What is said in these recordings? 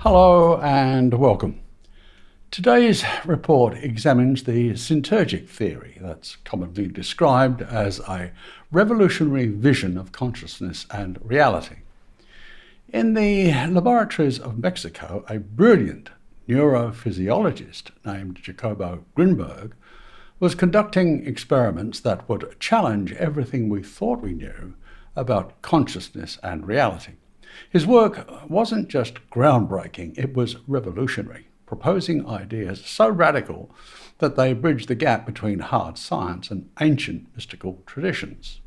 Hello and welcome. Today's report examines the Syntergic Theory, that's commonly described as a revolutionary vision of consciousness and reality. In the laboratories of Mexico, a brilliant neurophysiologist named Jacobo Grinberg was conducting experiments that would challenge everything we thought we knew about consciousness and reality. His work wasn't just groundbreaking, it was revolutionary, proposing ideas so radical that they bridged the gap between hard science and ancient mystical traditions.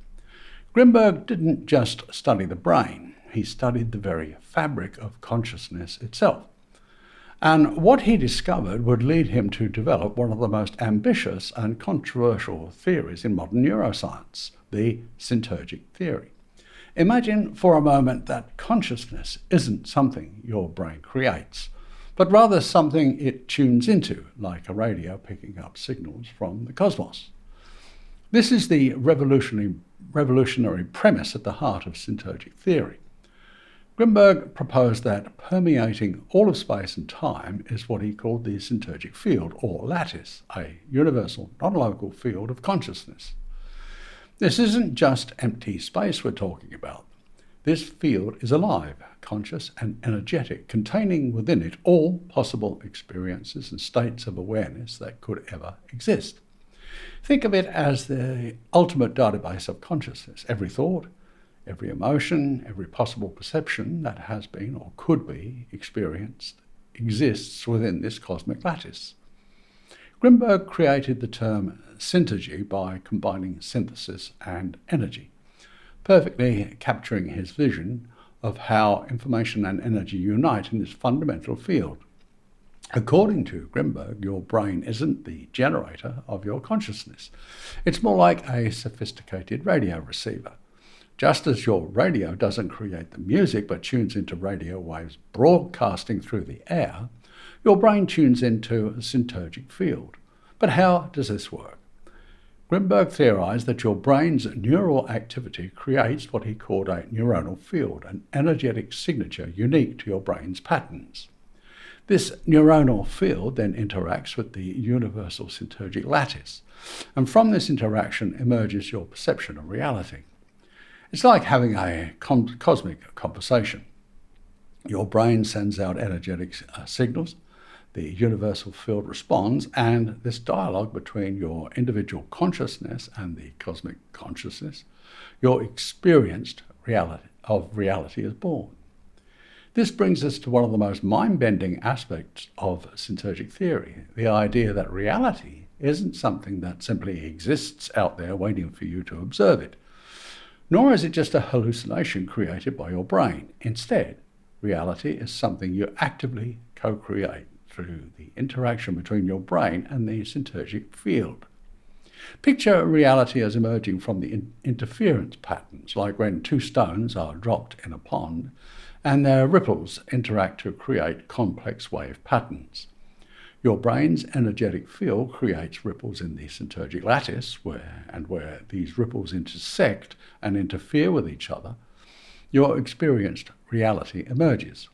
Grinberg didn't just study the brain, he studied the very fabric of consciousness itself. And what he discovered would lead him to develop one of the most ambitious and controversial theories in modern neuroscience, the Syntergic Theory. Imagine for a moment that consciousness isn't something your brain creates, but rather something it tunes into, like a radio picking up signals from the cosmos. This is the revolutionary premise at the heart of Syntergic theory. Grinberg proposed that permeating all of space and time is what he called the Syntergic field, or lattice, a universal, non-local field of consciousness. This isn't just empty space we're talking about. This field is alive, conscious and energetic, containing within it all possible experiences and states of awareness that could ever exist. Think of it as the ultimate database of consciousness. Every thought, every emotion, every possible perception that has been or could be experienced exists within this cosmic lattice. Grinberg created the term syntergy by combining synthesis and energy, perfectly capturing his vision of how information and energy unite in this fundamental field. According to Grinberg, your brain isn't the generator of your consciousness. It's more like a sophisticated radio receiver. Just as your radio doesn't create the music but tunes into radio waves broadcasting through the air, your brain tunes into a syntergic field. But how does this work? Grinberg theorized that your brain's neural activity creates what he called a neuronal field, an energetic signature unique to your brain's patterns. This neuronal field then interacts with the universal syntergic lattice, and from this interaction emerges your perception of reality. It's like having a cosmic conversation. Your brain sends out energetic signals, the universal field responds, and this dialogue between your individual consciousness and the cosmic consciousness, your experienced reality is born. This brings us to one of the most mind-bending aspects of Syntergic theory, the idea that reality isn't something that simply exists out there waiting for you to observe it, nor is it just a hallucination created by your brain. Instead, reality is something you actively co-create through the interaction between your brain and the syntergic field. Picture reality as emerging from the interference patterns, like when two stones are dropped in a pond and their ripples interact to create complex wave patterns. Your brain's energetic field creates ripples in the syntergic lattice, where these ripples intersect and interfere with each other, your experienced reality emerges.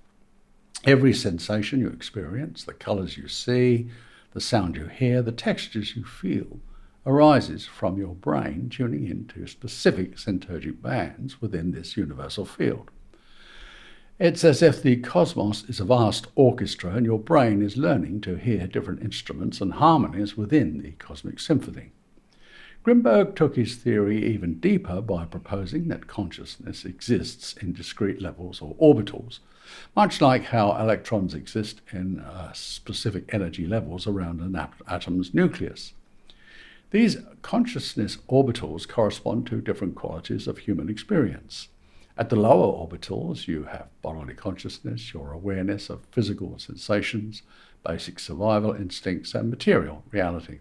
Every sensation you experience, the colors you see, the sound you hear, the textures you feel, arises from your brain tuning into specific syntergic bands within this universal field. It's as if the cosmos is a vast orchestra and your brain is learning to hear different instruments and harmonies within the cosmic symphony. Grinberg took his theory even deeper by proposing that consciousness exists in discrete levels or orbitals, much like how electrons exist in specific energy levels around an atom's nucleus. These consciousness orbitals correspond to different qualities of human experience. At the lower orbitals, you have bodily consciousness, your awareness of physical sensations, basic survival instincts, and material reality.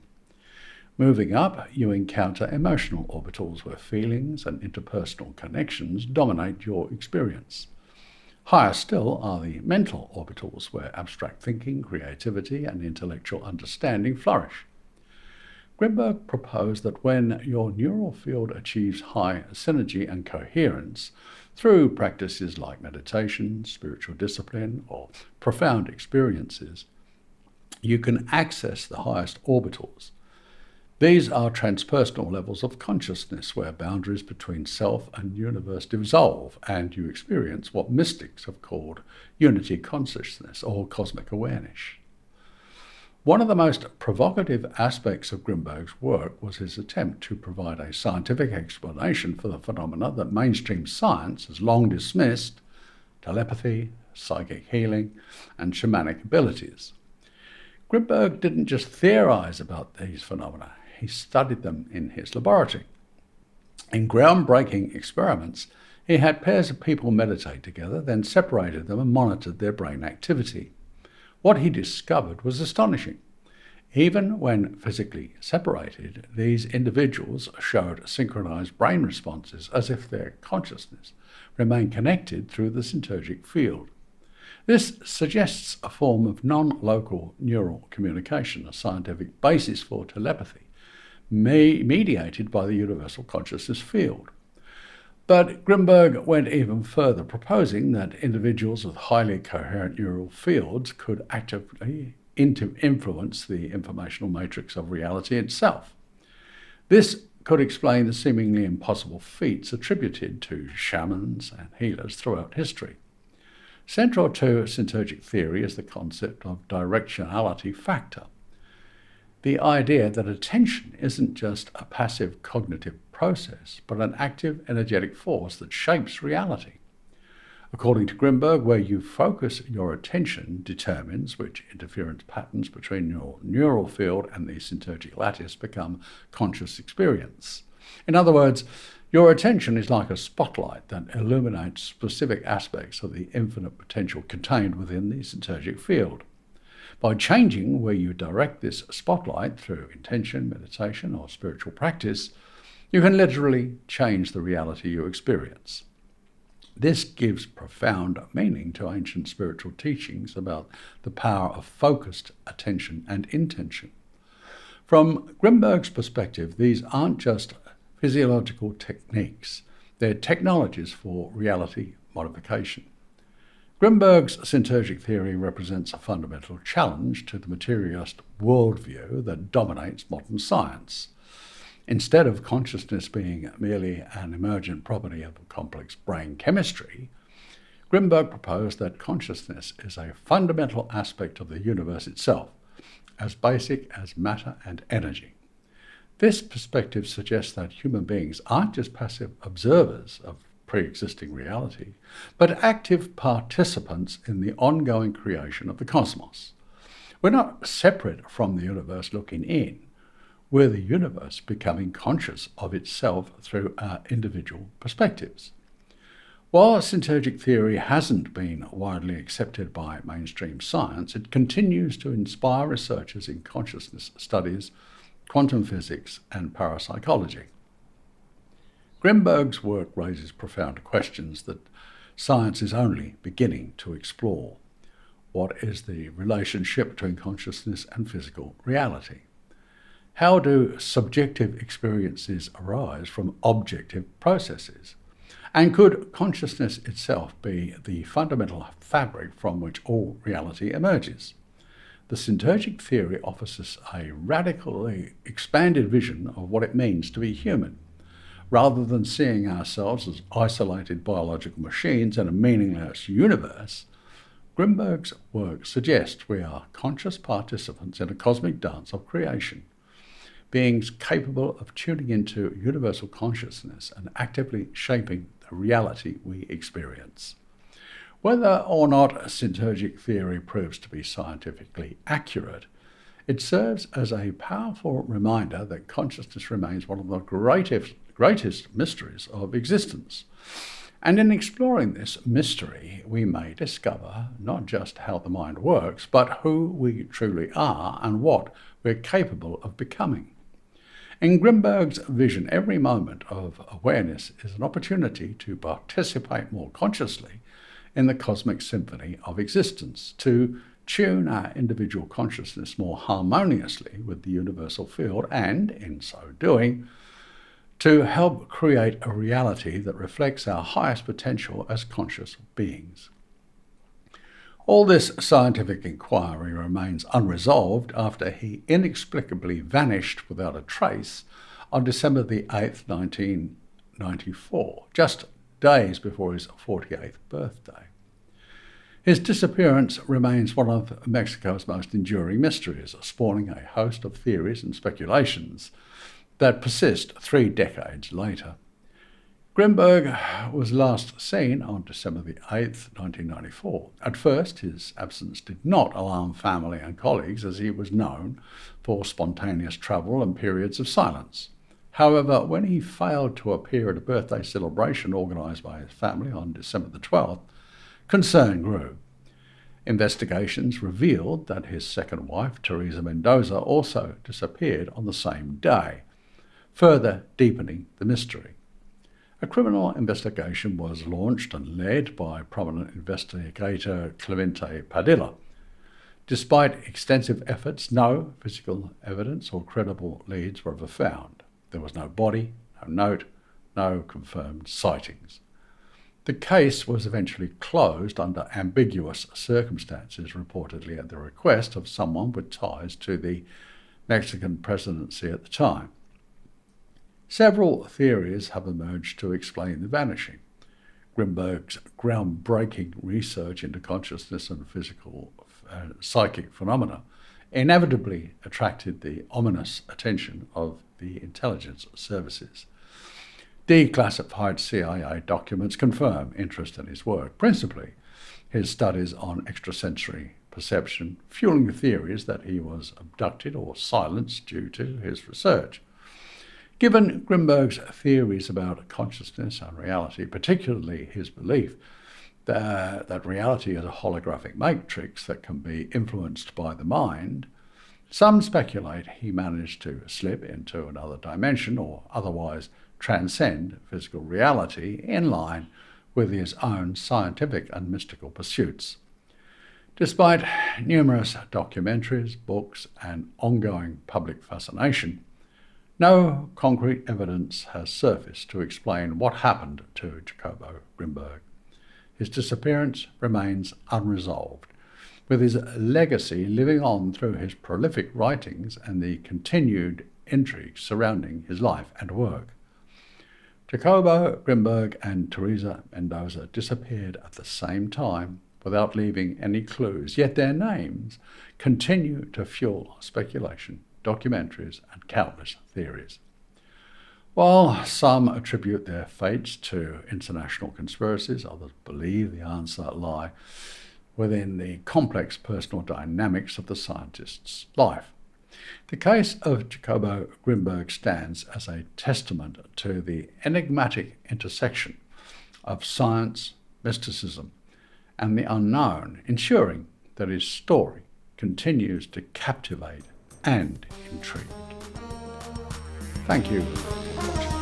Moving up, you encounter emotional orbitals where feelings and interpersonal connections dominate your experience. Higher still are the mental orbitals where abstract thinking, creativity, and intellectual understanding flourish. Grinberg proposed that when your neural field achieves high synergy and coherence, through practices like meditation, spiritual discipline, or profound experiences, you can access the highest orbitals. These are transpersonal levels of consciousness where boundaries between self and universe dissolve, and you experience what mystics have called unity consciousness or cosmic awareness. One of the most provocative aspects of Grimberg's work was his attempt to provide a scientific explanation for the phenomena that mainstream science has long dismissed: telepathy, psychic healing, and shamanic abilities. Grimberg didn't just theorize about these phenomena, he studied them in his laboratory. In groundbreaking experiments, he had pairs of people meditate together, then separated them and monitored their brain activity. What he discovered was astonishing. Even when physically separated, these individuals showed synchronized brain responses as if their consciousness remained connected through the syntergic field. This suggests a form of non-local neural communication, a scientific basis for telepathy, mediated by the universal consciousness field. But Grimberg went even further, proposing that individuals with highly coherent neural fields could actively influence the informational matrix of reality itself. This could explain the seemingly impossible feats attributed to shamans and healers throughout history. Central to Syntergic theory is the concept of directionality factor. The idea that attention isn't just a passive cognitive process, but an active energetic force that shapes reality. According to Grimberg, where you focus your attention determines which interference patterns between your neural field and the syntergic lattice become conscious experience. In other words, your attention is like a spotlight that illuminates specific aspects of the infinite potential contained within the syntergic field. By changing where you direct this spotlight through intention, meditation, or spiritual practice, you can literally change the reality you experience. This gives profound meaning to ancient spiritual teachings about the power of focused attention and intention. From Grimberg's perspective, these aren't just physiological techniques, they're technologies for reality modification. Grimberg's Syntergic theory represents a fundamental challenge to the materialist worldview that dominates modern science. Instead of consciousness being merely an emergent property of complex brain chemistry, Grimberg proposed that consciousness is a fundamental aspect of the universe itself, as basic as matter and energy. This perspective suggests that human beings aren't just passive observers of pre-existing reality, but active participants in the ongoing creation of the cosmos. We're not separate from the universe looking in. We're the universe becoming conscious of itself through our individual perspectives. While Syntergic theory hasn't been widely accepted by mainstream science, it continues to inspire researchers in consciousness studies, quantum physics, and parapsychology. Grimberg's work raises profound questions that science is only beginning to explore. What is the relationship between consciousness and physical reality? How do subjective experiences arise from objective processes? And could consciousness itself be the fundamental fabric from which all reality emerges? The Syntergic theory offers us a radically expanded vision of what it means to be human. Rather than seeing ourselves as isolated biological machines in a meaningless universe, Grimberg's work suggests we are conscious participants in a cosmic dance of creation, beings capable of tuning into universal consciousness and actively shaping the reality we experience. Whether or not Syntergic theory proves to be scientifically accurate, it serves as a powerful reminder that consciousness remains one of the greatest mysteries of existence. And in exploring this mystery, we may discover not just how the mind works, but who we truly are and what we're capable of becoming. In Grimberg's vision, every moment of awareness is an opportunity to participate more consciously in the cosmic symphony of existence, to tune our individual consciousness more harmoniously with the universal field, and, in so doing, to help create a reality that reflects our highest potential as conscious beings. All this scientific inquiry remains unresolved after he inexplicably vanished without a trace on December the 8th, 1994, just days before his 48th birthday. His disappearance remains one of Mexico's most enduring mysteries, spawning a host of theories and speculations that persist 3 decades later. Grimberg was last seen on December the 8th, 1994. At first, his absence did not alarm family and colleagues, as he was known for spontaneous travel and periods of silence. However, when he failed to appear at a birthday celebration organised by his family on December the 12th, concern grew. Investigations revealed that his second wife, Teresa Mendoza, also disappeared on the same day, further deepening the mystery. A criminal investigation was launched and led by prominent investigator Clemente Padilla. Despite extensive efforts, no physical evidence or credible leads were ever found. There was no body, no note, no confirmed sightings. The case was eventually closed under ambiguous circumstances, reportedly at the request of someone with ties to the Mexican presidency at the time. Several theories have emerged to explain the vanishing. Grimberg's groundbreaking research into consciousness and psychic phenomena inevitably attracted the ominous attention of the intelligence services. Declassified CIA documents confirm interest in his work, principally his studies on extrasensory perception, fueling the theories that he was abducted or silenced due to his research. Given Grimberg's theories about consciousness and reality, particularly his belief that reality is a holographic matrix that can be influenced by the mind, some speculate he managed to slip into another dimension or otherwise transcend physical reality in line with his own scientific and mystical pursuits. Despite numerous documentaries, books, and ongoing public fascination, no concrete evidence has surfaced to explain what happened to Jacobo Grimberg. His disappearance remains unresolved, with his legacy living on through his prolific writings and the continued intrigue surrounding his life and work. Jacobo Grimberg and Teresa Mendoza disappeared at the same time without leaving any clues, yet their names continue to fuel speculation, documentaries, and countless theories. While some attribute their fates to international conspiracies, others believe the answer lie within the complex personal dynamics of the scientist's life. The case of Jacobo Grimberg stands as a testament to the enigmatic intersection of science, mysticism, and the unknown, ensuring that his story continues to captivate and intrigue. Thank you for watching.